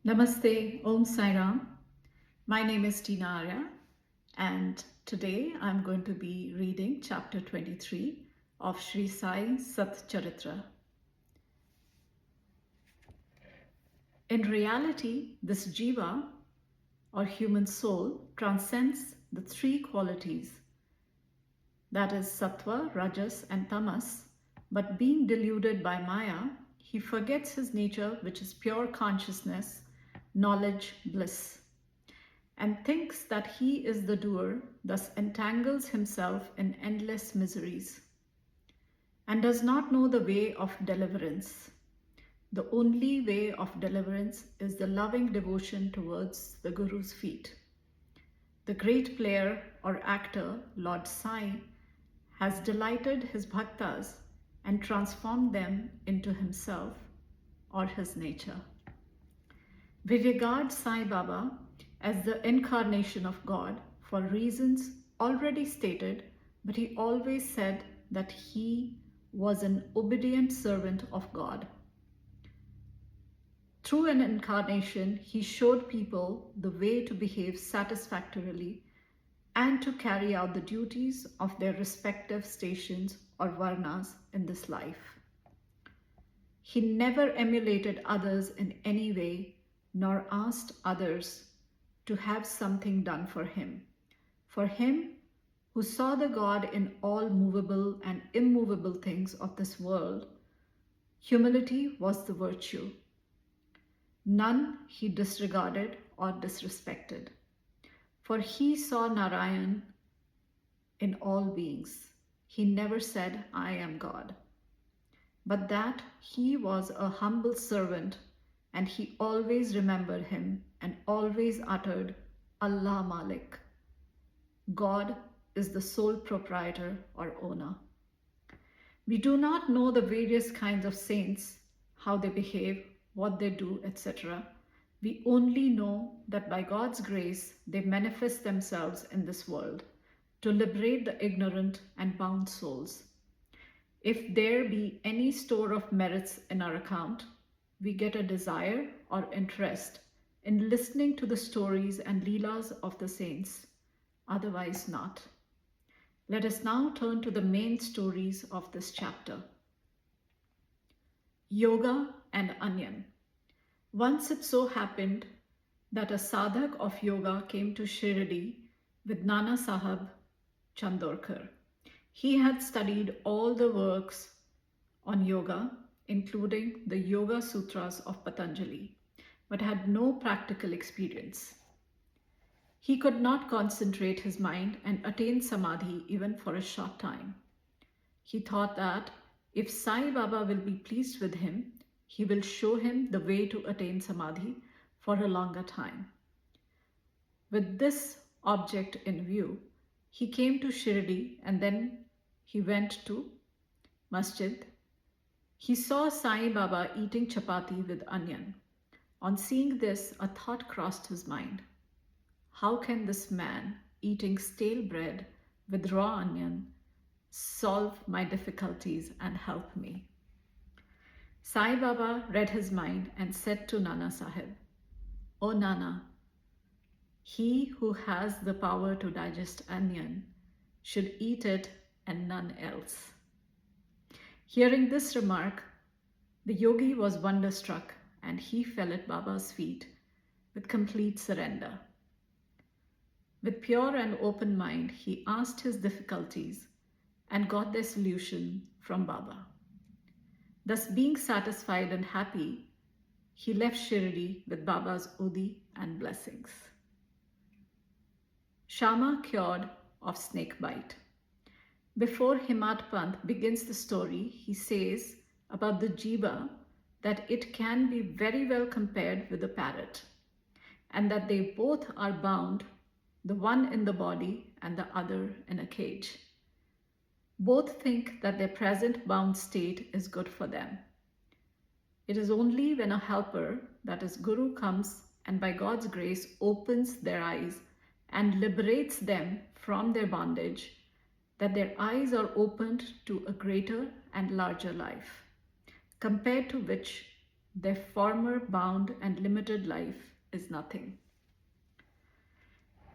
Namaste, Om Sai Ram. My name is Tina Arya, and today I'm going to be reading chapter 23 of Sri Sai Satcharitra. In reality, this jiva or human soul transcends the three qualities, that is sattva, rajas, and tamas, but being deluded by maya, he forgets his nature, which is pure consciousness, knowledge, bliss, and thinks that he is the doer, thus entangles himself in endless miseries, and does not know the way of deliverance. The only way of deliverance is the loving devotion towards the Guru's feet. The great player or actor, Lord Sai, has delighted his bhaktas and transformed them into himself or his nature. We regard Sai Baba as the incarnation of God for reasons already stated, but he always said that he was an obedient servant of God. Through an incarnation, he showed people the way to behave satisfactorily and to carry out the duties of their respective stations or varnas in this life. He never emulated others in any way, nor asked others to have something done for him. For him, who saw the God in all movable and immovable things of this world, humility was the virtue. None he disregarded or disrespected. For he saw Narayan in all beings. He never said, I am God. But that he was a humble servant, and he always remembered him and always uttered, Allah Malik. God is the sole proprietor or owner. We do not know the various kinds of saints, how they behave, what they do, etc. We only know that by God's grace, they manifest themselves in this world to liberate the ignorant and bound souls. If there be any store of merits in our account, we get a desire or interest in listening to the stories and leelas of the saints, otherwise not. Let us now turn to the main stories of this chapter. Yoga and Onion. Once it so happened that a sadhak of yoga came to Shirdi with Nana Sahib Chandorkar. He had studied all the works on yoga, including the Yoga Sutras of Patanjali, but had no practical experience. He could not concentrate his mind and attain samadhi even for a short time. He thought that if Sai Baba will be pleased with him, he will show him the way to attain samadhi for a longer time. With this object in view, he came to Shirdi and then he went to Masjid. He saw Sai Baba eating chapati with onion. On seeing this, a thought crossed his mind. How can this man eating stale bread with raw onion solve my difficulties and help me? Sai Baba read his mind and said to Nana Sahib, O Nana, he who has the power to digest onion should eat it and none else. Hearing this remark, the yogi was wonderstruck and he fell at Baba's feet with complete surrender. With pure and open mind, he asked his difficulties and got their solution from Baba. Thus, being satisfied and happy, he left Shirdi with Baba's udi and blessings. Shama cured of snake bite. Before Himat Pant begins the story, he says about the jiva that it can be very well compared with a parrot, and that they both are bound, the one in the body and the other in a cage. Both think that their present bound state is good for them. It is only when a helper, that is Guru, comes and by God's grace opens their eyes and liberates them from their bondage, that their eyes are opened to a greater and larger life, compared to which their former bound and limited life is nothing.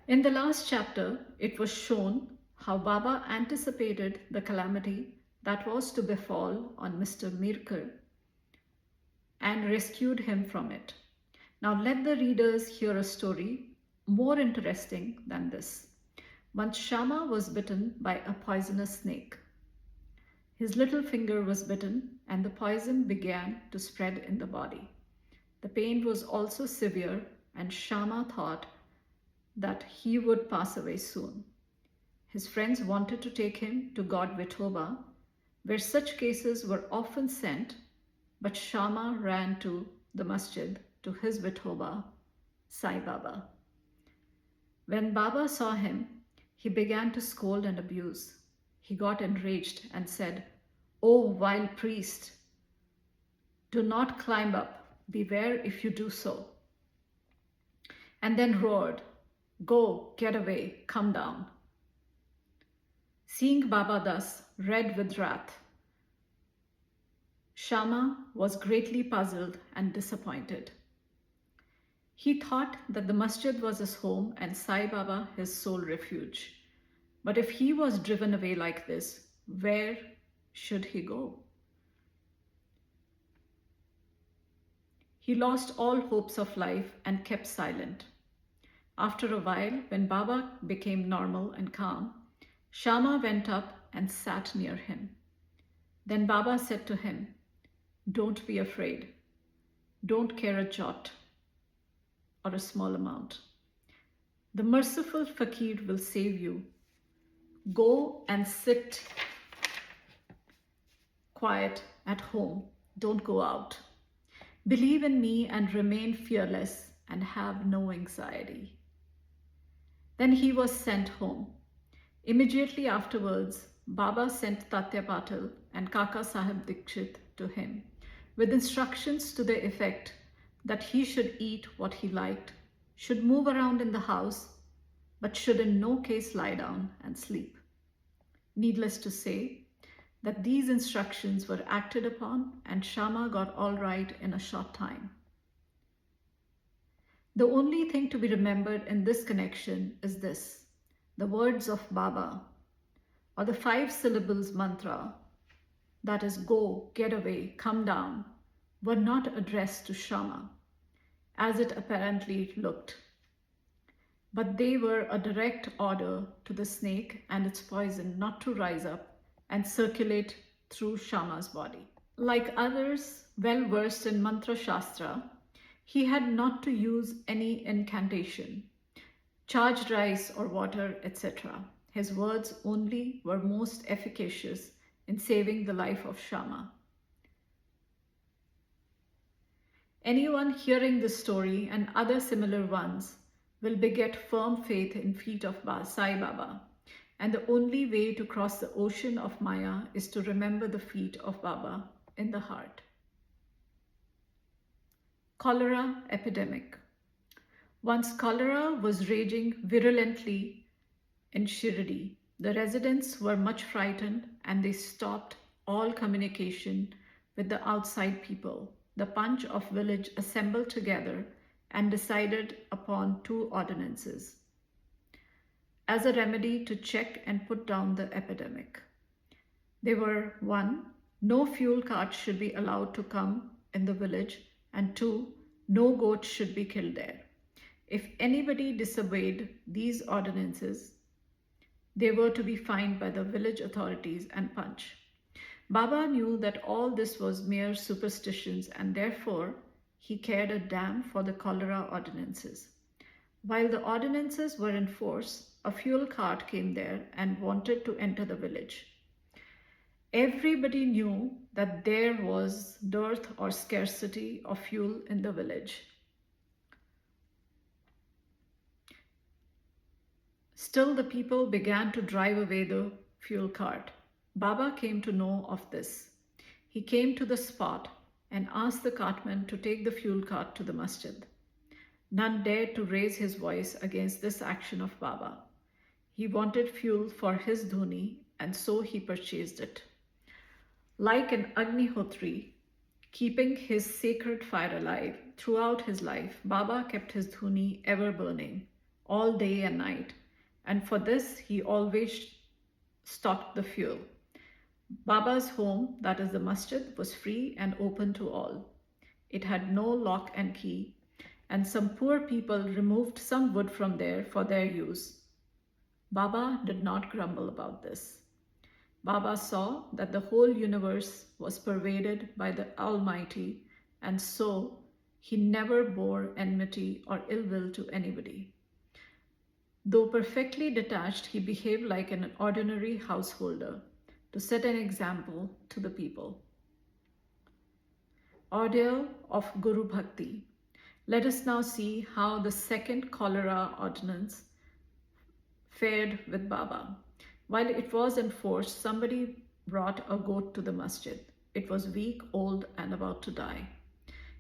In the last chapter, it was shown how Baba anticipated the calamity that was to befall on Mr. Mirkar and rescued him from it. Now let the readers hear a story more interesting than this. Once Shama was bitten by a poisonous snake. His little finger was bitten and the poison began to spread in the body. The pain was also severe and Shama thought that he would pass away soon. His friends wanted to take him to God Vithoba, where such cases were often sent, but Shama ran to the masjid to his Vithoba, Sai Baba. When Baba saw him, he began to scold and abuse. He got enraged and said, "O vile priest, do not climb up. Beware if you do so." And then roared, "Go, get away, come down." Seeing Baba thus, red with wrath, Shama was greatly puzzled and disappointed. He thought that the masjid was his home and Sai Baba his sole refuge. But if he was driven away like this, where should he go? He lost all hopes of life and kept silent. After a while, when Baba became normal and calm, Shama went up and sat near him. Then Baba said to him, "Don't be afraid. Don't care a jot or a small amount. The merciful fakir will save you. Go and sit quiet at home. Don't go out. Believe in me and remain fearless and have no anxiety." Then he was sent home. Immediately afterwards, Baba sent Tatya Patil and Kaka Sahib Dikshit to him with instructions to the effect that he should eat what he liked, should move around in the house, but should in no case lie down and sleep. Needless to say that these instructions were acted upon and Shama got all right in a short time. The only thing to be remembered in this connection is this: the words of Baba, or the 5 syllables mantra, that is go, get away, come down, were not addressed to Shama, as it apparently looked, but they were a direct order to the snake and its poison not to rise up and circulate through Shama's body. Like others well versed in Mantra Shastra, he had not to use any incantation, charged rice or water, etc. His words only were most efficacious in saving the life of Shama. Anyone hearing this story and other similar ones will beget firm faith in feet of Sai Baba, and the only way to cross the ocean of Maya is to remember the feet of Baba in the heart. Cholera epidemic. Once cholera was raging virulently in Shirdi. The residents were much frightened and they stopped all communication with the outside people. The Panch of village assembled together and decided upon 2 ordinances as a remedy to check and put down the epidemic. They were: 1, no fuel carts should be allowed to come in the village, and 2, no goats should be killed there. If anybody disobeyed these ordinances, they were to be fined by the village authorities and Panch. Baba knew that all this was mere superstitions and therefore he cared a damn for the cholera ordinances. While the ordinances were in force, a fuel cart came there and wanted to enter the village. Everybody knew that there was dearth or scarcity of fuel in the village. Still, the people began to drive away the fuel cart. Baba came to know of this. He came to the spot and asked the cartman to take the fuel cart to the masjid. None dared to raise his voice against this action of Baba. He wanted fuel for his dhuni and so he purchased it. Like an Agnihotri, Keeping his sacred fire alive throughout his life, Baba kept his dhuni ever burning, all day and night, and for this he always stocked the fuel. Baba's home, that is the masjid, was free and open to all. It had no lock and key, and some poor people removed some wood from there for their use. Baba did not grumble about this. Baba saw that the whole universe was pervaded by the Almighty, and so he never bore enmity or ill will to anybody. Though perfectly detached, he behaved like an ordinary householder to set an example to the people. Ordeal of Guru Bhakti. Let us now see how the second cholera ordinance fared with Baba. While it was enforced, somebody brought a goat to the masjid. It was weak, old, and about to die.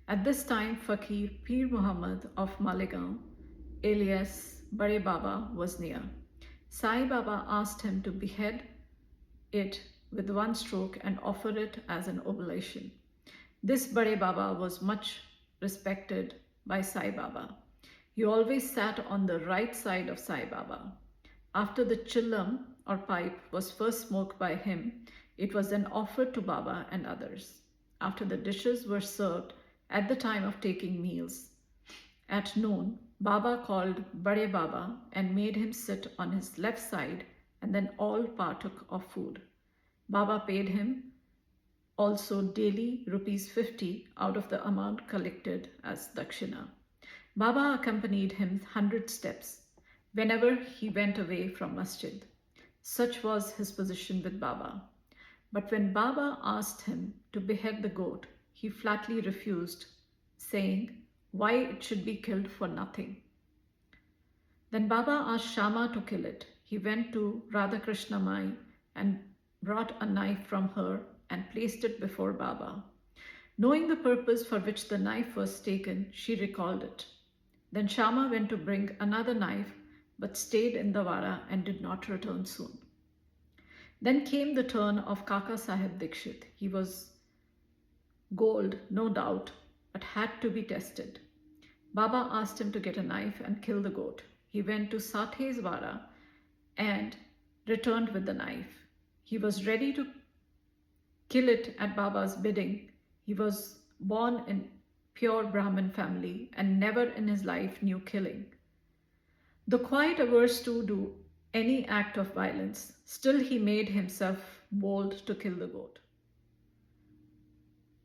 At this time, Fakir Pir Muhammad of Malegaon, alias Bade Baba, was near. Sai Baba asked him to behead it with one stroke and offer it as an oblation. This Bade Baba was much respected by Sai Baba. He always sat on the right side of Sai Baba. After the chillam or pipe was first smoked by him, it was then offered to Baba and others. After the dishes were served at the time of taking meals, at noon, Baba called Bade Baba and made him sit on his left side, and then all partook of food. Baba paid him also daily ₹50 out of the amount collected as dakshina. Baba accompanied him 100 steps whenever he went away from masjid. Such was his position with Baba. But when Baba asked him to behead the goat, he flatly refused, saying why it should be killed for nothing. Then Baba asked Shama to kill it. He went to Radhakrishna Mai and brought a knife from her and placed it before Baba. Knowing the purpose for which the knife was taken, she recalled it. Then Shama went to bring another knife, but stayed in the Vara and did not return soon. Then came the turn of Kaka Sahib Dikshit. He was gold, no doubt, but had to be tested. Baba asked him to get a knife and kill the goat. He went to Sathe's Vara and returned with the knife. He was ready to kill it at Baba's bidding. He was born in pure Brahmin family and never in his life knew killing. Though quite averse to do any act of violence, still he made himself bold to kill the goat.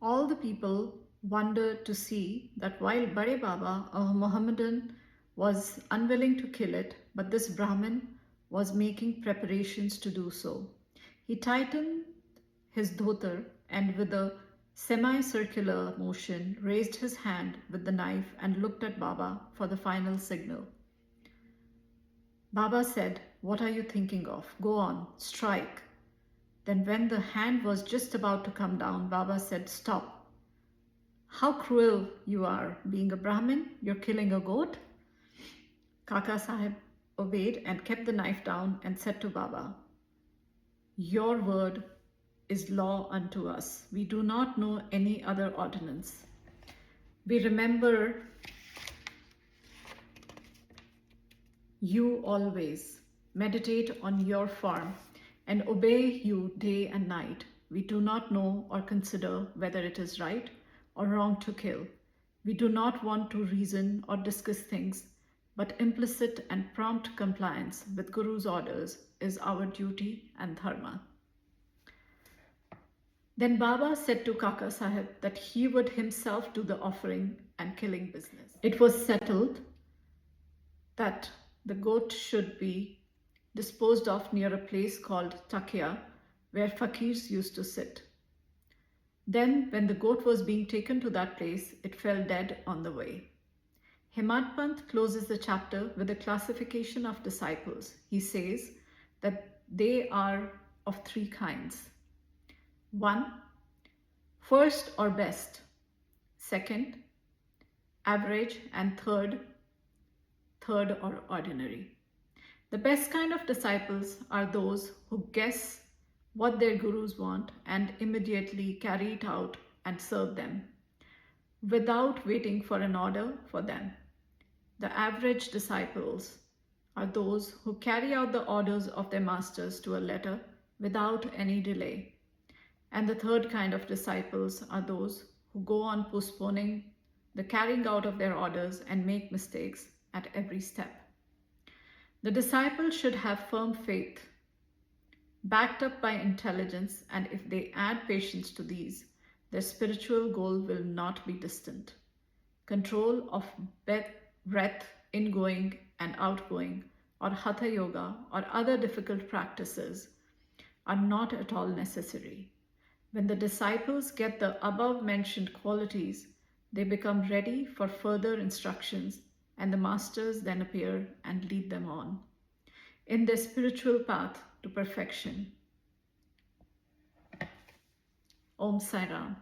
All the people wondered to see that while Bade Baba, a Mohammedan, was unwilling to kill it, but this Brahmin was making preparations to do so. He tightened his dhotar and with a semicircular motion raised his hand with the knife and looked at Baba for the final signal. Baba said, "What are you thinking of? Go on, strike." Then when the hand was just about to come down, Baba said, "Stop. How cruel you are. Being a Brahmin, you're killing a goat." Kaka Sahib obeyed and kept the knife down and said to Baba, "Your word is law unto us. We do not know any other ordinance. We remember you always, meditate on your form, and obey you day and night. We do not know or consider whether it is right or wrong to kill. We do not want to reason or discuss things, but implicit and prompt compliance with Guru's orders is our duty and dharma." Then Baba said to Kaka Sahib that he would himself do the offering and killing business. It was settled that the goat should be disposed of near a place called Takya, where fakirs used to sit. Then, when the goat was being taken to that place, it fell dead on the way. Hemad Pant closes the chapter with a classification of disciples. He says that they are of three kinds. 1. First or best. 2. Average. And 3rd or ordinary. The best kind of disciples are those who guess what their gurus want and immediately carry it out and serve them without waiting for an order for them. The average disciples are those who carry out the orders of their masters to a letter without any delay. And the third kind of disciples are those who go on postponing the carrying out of their orders and make mistakes at every step. The disciple should have firm faith, backed up by intelligence, and if they add patience to these, their spiritual goal will not be distant. Control of breath, ingoing and outgoing, or hatha yoga, or other difficult practices are not at all necessary. When the disciples get the above mentioned qualities, they become ready for further instructions, and the masters then appear and lead them on in their spiritual path to perfection. Om Sai Ram.